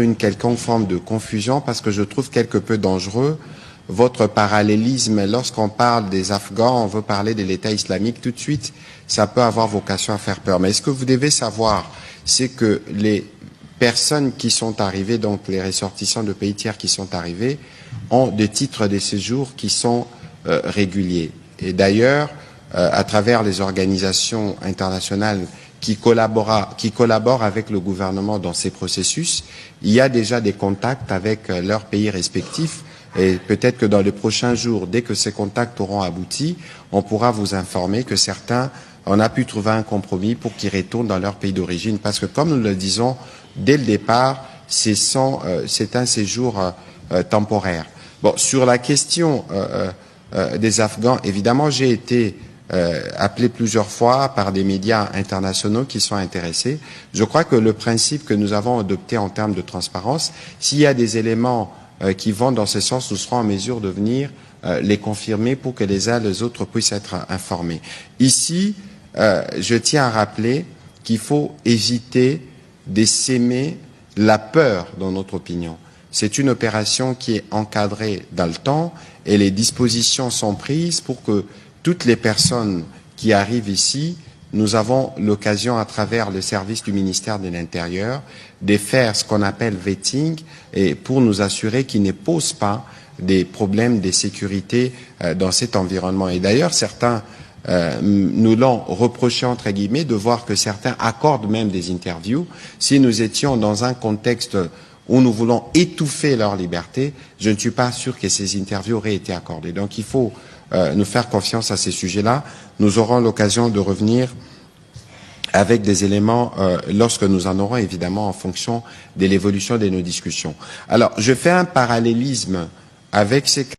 une quelconque forme de confusion parce que je trouve quelque peu dangereux votre parallélisme. Lorsqu'on parle des Afghans, on veut parler de l'État islamique tout de suite, ça peut avoir vocation à faire peur. Mais ce que vous devez savoir, c'est que les personnes qui sont arrivées, donc les ressortissants de pays tiers qui sont arrivés, ont des titres de séjour qui sont réguliers. Et d'ailleurs, à travers les organisations internationales qui collaborent avec le gouvernement dans ces processus, il y a déjà des contacts avec leurs pays respectifs. Et peut-être que dans les prochains jours, dès que ces contacts auront abouti, on pourra vous informer que certains, on a pu trouver un compromis pour qu'ils retournent dans leur pays d'origine. Parce que comme nous le disons dès le départ, c'est un séjour temporaire. Bon, sur la question des Afghans, évidemment, j'ai été appelé plusieurs fois par des médias internationaux qui sont intéressés. Je crois que le principe que nous avons adopté en termes de transparence, s'il y a des éléments qui vont dans ce sens, nous serons en mesure de venir les confirmer pour que les uns et les autres puissent être informés. Ici, je tiens à rappeler qu'il faut éviter d'essaimer la peur dans notre opinion. C'est une opération qui est encadrée dans le temps et les dispositions sont prises pour que toutes les personnes qui arrivent ici, nous avons l'occasion à travers le service du ministère de l'Intérieur de faire ce qu'on appelle vetting et pour nous assurer qu'ils ne posent pas des problèmes de sécurité dans cet environnement. Et d'ailleurs, certains nous l'ont reproché entre guillemets de voir que certains accordent même des interviews. Si nous étions dans un contexte où nous voulons étouffer leur liberté, je ne suis pas sûr que ces interviews auraient été accordées. Donc il faut nous faire confiance à ces sujets-là. Nous aurons l'occasion de revenir avec des éléments lorsque nous en aurons, évidemment, en fonction de l'évolution de nos discussions. Alors, je fais un parallélisme avec ces